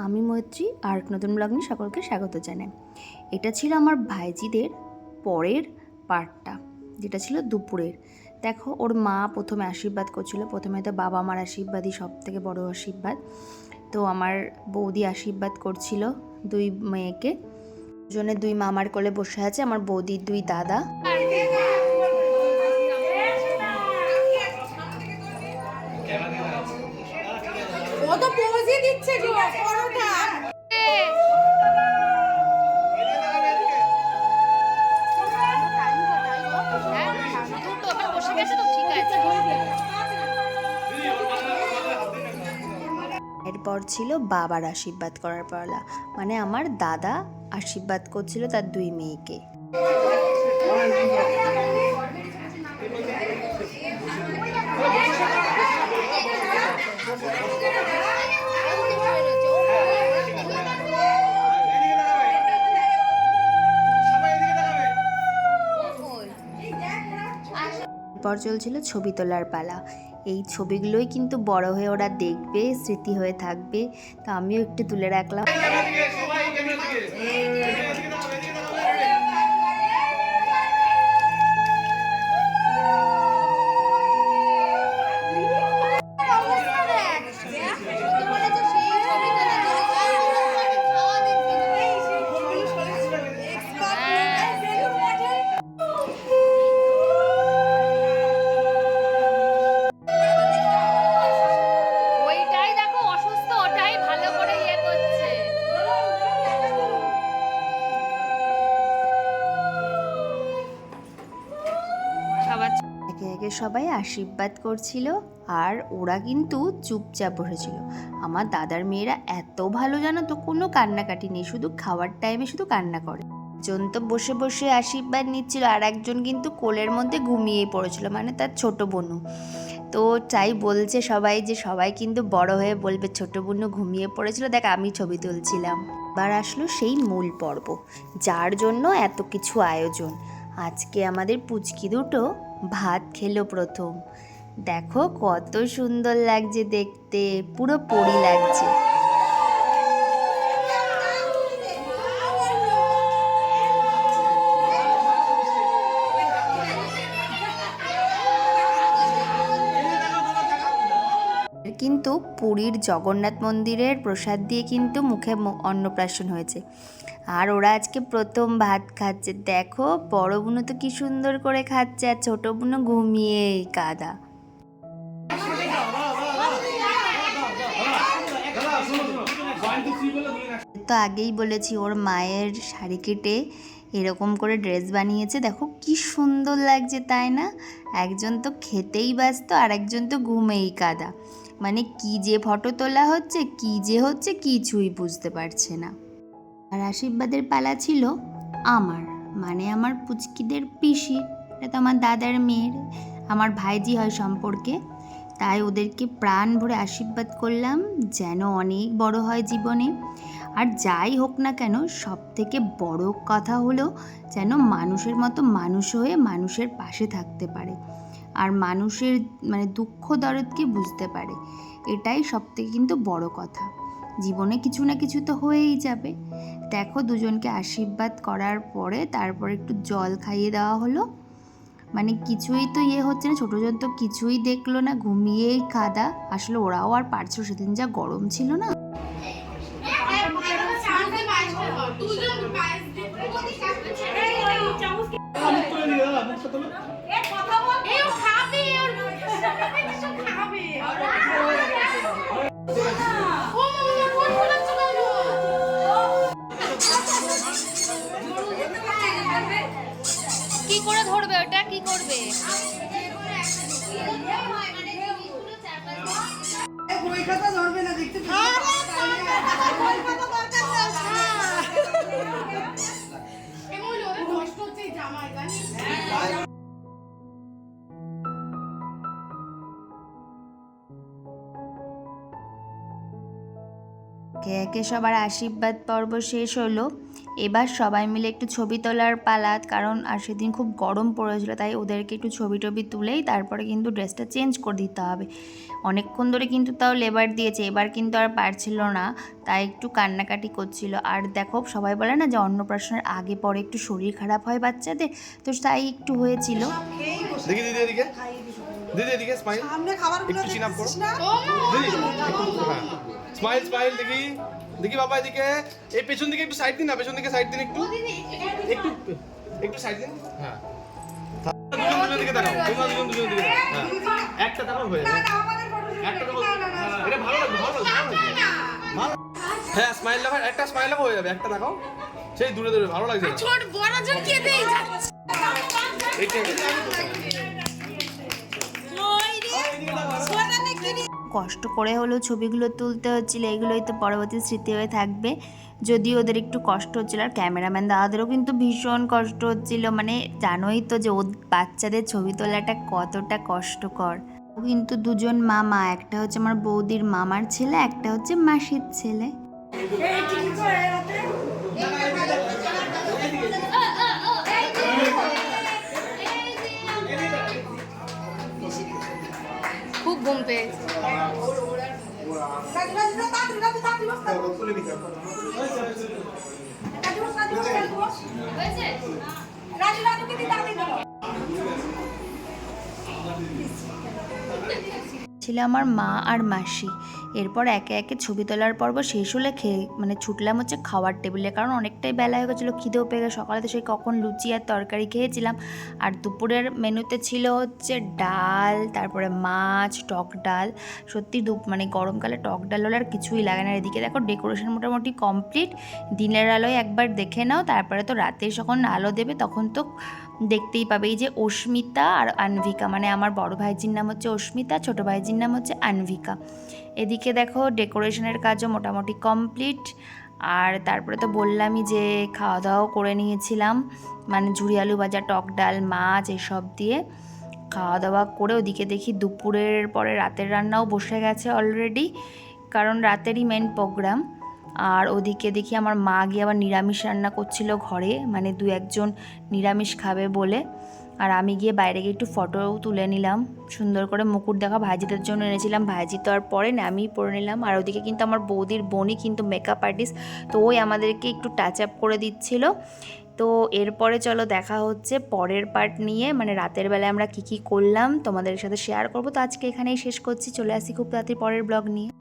আমি মৈত্রী আর নতুন ব্লগ নিয়ে সকলকে স্বাগত জানাই। এটা ছিল আমার ভাইজিদের পরের পার্টটা, যেটা ছিল দুপুরের। দেখো, ওর মা প্রথমে আশীর্বাদ করছিল। প্রথমে তো বাবা মার আশীর্বাদই সব থেকে বড় আশীর্বাদ। তো আমার বৌদি আশীর্বাদ করছিল দুই মেয়েকে। দুজনে দুই মামার কোলে বসে আছে, আমার বৌদির দুই দাদা। ও তো পৌঁছে দিচ্ছে গো পরোটা। এরপর ছিল বাবার আশীর্বাদ করার পালা, মানে আমার দাদা আশীর্বাদ করছিল তার দুই মেয়েকে। এরপর চলছিল ছবি তোলার পালা। এই ছবিগুলোই কিন্তু বড় হয়ে ওরা দেখবে, স্মৃতি হয়ে থাকবে। তো আমিও একটু তুলে রাখলাম। একে একে সবাই আশীর্বাদ করছিল, আর ওরা কিন্তু চুপচাপ বসেছিল। আমার দাদার মেয়েরা এত ভালো, জানো তো, কোনো কান্নাকাটি নেই, শুধু খাওয়ার টাইমে শুধু কান্না করে। একজন তো বসে বসে আশীর্বাদ নিচ্ছিল, আর একজন কিন্তু কোলের মধ্যে ঘুমিয়ে পড়েছিল, মানে তার ছোট বোনু। তো তাই বলছে সবাই যে সবাই কিন্তু বড় হয়ে বলবে ছোট বোনু ঘুমিয়ে পড়েছিল, দেখ আমি ছবি তুলছিলাম। এবার আসলো সেই মূল পর্ব, যার জন্য এত কিছু আয়োজন। আজকে আমাদের পুচকি দুটো ভাত খেলো প্রথম। দেখো কত সুন্দর লাগছে দেখতে, পুরো পরি লাগছে। কিন্তু পুরীর জগন্নাথ মন্দিরের প্রসাদ দিয়ে কিন্তু মুখে অন্নপ্রাশন হয়েছে, আর ওরা আজকে প্রথম ভাত খাচ্ছে। দেখো, বড় বোনও তো কি সুন্দর করে খাচ্ছে, আর ছোট বোনও ঘুমিয়ে কাদা। তো আগেই বলেছি, ওর মায়ের শাড়ি কেটে এরকম করে ড্রেস বানিয়েছে। দেখো কি সুন্দর লাগছে, তাই না? একজন তো খেতেই ব্যস্ত, আর একজন তো ঘুমেই কাদা। মানে কি যে ফটো তোলা হচ্ছে, কি যে হচ্ছে, কিছুই বুঝতে পারছে না। আর আশীর্বাদের পালা ছিল আমার, মানে আমার পুচকিদের পিসি। এটা তো আমার দাদার মেয়ের, আমার ভাইজি হয় সম্পর্কে। তাই ওদেরকে প্রাণ ভরে আশীর্বাদ করলাম যেন অনেক বড় হয় জীবনে। আর যাই হোক না কেন, সব থেকে বড় কথা হলো যেন মানুষের মতো মানুষ হয়ে মানুষের পাশে থাকতে পারে, আর মানুষের মানে দুঃখ দরদকে বুঝতে পারে। এটাই সব থেকে কিন্তু বড় কথা। জীবনে কিছু না কিছু তো হয়েই যাবে। দেখো, দুজনকে আশীর্বাদ করার পরে তারপর একটু জল খাইয়ে দেওয়া হলো। মানে কিছুই তো হচ্ছে না, ছোটোজন তো কিছুই দেখলো না, ঘুমিয়েই কাদা। আসলে ওরাও আর পারছিল, সেদিন যা গরম ছিল না। কি করে ধরবে ওটা, কি করবে? একে একে সবার আশীর্বাদ পর্ব শেষ হলো। এবার সবাই মিলে একটু ছবি তোলার পালা, কারণ আর সেদিন খুব গরম পড়েছিল, তাই ওদেরকে একটু ছবি টবি তুলেই তারপরে কিন্তু ড্রেসটা চেঞ্জ করে দিতে হবে। অনেকক্ষণ ধরে কিন্তু তাও লেবার দিয়েছে, এবার কিন্তু আর পারছিল না, তাই একটু কান্নাকাটি করছিল। আর দেখো সবাই বলে না যে অন্নপ্রাশনের আগে পরে একটু শরীর খারাপ হয় বাচ্চাদের, তো তাই একটু হয়েছিল। দেখি দিদি এদিকে, দিদি এদিকে স্মাইল, সামনে খাবারগুলো একটু চিন আপ করো দেখছিস না? দিদি, হ্যাঁ স্মাইল স্মাইল, দেখি দেখি বাবা এদিকে, এই পেছন দিকে একটু সাইড দিন না, পেছন দিকে সাইড দিন, একটু একটু একটু সাইড দিন, হ্যাঁ দুজন দিকে তাকাও, দুজন দিকে তাকাও, হ্যাঁ একটা তাকাও হয়ে যাবে, একটা তাকাও, এটা ভালো লাগবে, ভালো লাগবে, ভালো, হ্যাঁ স্মাইল লাগাও, একটা স্মাইল লাগাও হয়ে যাবে, একটা তাকাও, সেই দূরে দূরে ভালো লাগছে না, ছোট বড় জন কে দেই যাচ্ছে এইটা সোনা নাকি কষ্ট করে হলেও ছবিগুলো তুলতে হচ্ছিলো, এগুলোই তো পরবর্তী স্মৃতি হয়ে থাকবে। যদিও ওদের একটু কষ্ট হচ্ছিলো, আর ক্যামেরাম্যান দাদাদেরও কিন্তু ভীষণ কষ্ট হচ্ছিলো, মানে জানোই তো যে ও বাচ্চাদের ছবি তোলাটা কতটা কষ্টকর। ও কিন্তু দুজন মামা, একটা হচ্ছে আমার বৌদির মামার ছেলে, একটা হচ্ছে মাসির ছেলে। খুব ঘুম পেয়েছে। হয়েছে? ছিল আমার মা আর মাসি। এরপর একে একে ছবি তোলার পর্ব শেষ হলে মানে ছুটলাম হচ্ছে খাওয়ার টেবিলে, কারণ অনেকটাই বেলা হয়ে গেছিলো, খিদেও পেয়ে গেছে। সকালে তো সেই কখন লুচি আর তরকারি খেয়েছিলাম। আর দুপুরের মেনুতে ছিল হচ্ছে ডাল, তারপরে মাছ, টক ডাল। সত্যি মানে গরমকালে টক ডাল হলে আর কিছুই লাগে না। এদিকে দেখো ডেকোরেশন মোটামুটি কমপ্লিট। দিনের আলোয় একবার দেখে নাও, তারপরে তো রাতে যখন আলো দেবে তখন তো দেখতেই পাবে। এই যে অস্মিতা আর আনভিকা, মানে আমার বড় ভাইজির নাম হচ্ছে অস্মিতা, ছোটো ভাইজির নাম হচ্ছে আনভিকা। এদিকে দেখো ডেকোরেশনের কাজও মোটামুটি কমপ্লিট। আর তারপরে তো বললামই যে খাওয়া দাওয়াও করে নিয়েছিলাম, মানে ঝুরি আলু ভাজা, টক ডাল, মাছ এসব দিয়ে খাওয়া দাওয়া করে ওদিকে দেখি দুপুরের পরে রাতের রান্নাও বসে গেছে অলরেডি, কারণ রাতেরই মেন প্রোগ্রাম। আর ওদিকে দেখি আমার মা গিয়ে আবার নিরামিষ রান্না করছিল ঘরে, মানে দু একজন নিরামিষ খাবে বলে। আর আমি গিয়ে বাইরে গিয়ে একটু ফটোও তুলে নিলাম সুন্দর করে। মুকুট দেখা ভাইজিদের জন্য এনেছিলাম, ভাইজি তো আর পরে না, আমিই পরে নিলাম। আর ওদিকে কিন্তু আমার বৌদির বোনই কিন্তু মেকআপ আর্টিস্ট, তো ওই আমাদেরকে একটু টাচ আপ করে দিচ্ছিল। তো এরপরে চলো দেখা হচ্ছে পরের পার্ট নিয়ে, মানে রাতের বেলায় আমরা কী কী করলাম তোমাদের সাথে শেয়ার করবো। তো আজকে এখানেই শেষ করছি, চলে আসি খুব তাড়াতাড়ি পরের ব্লগ নিয়ে।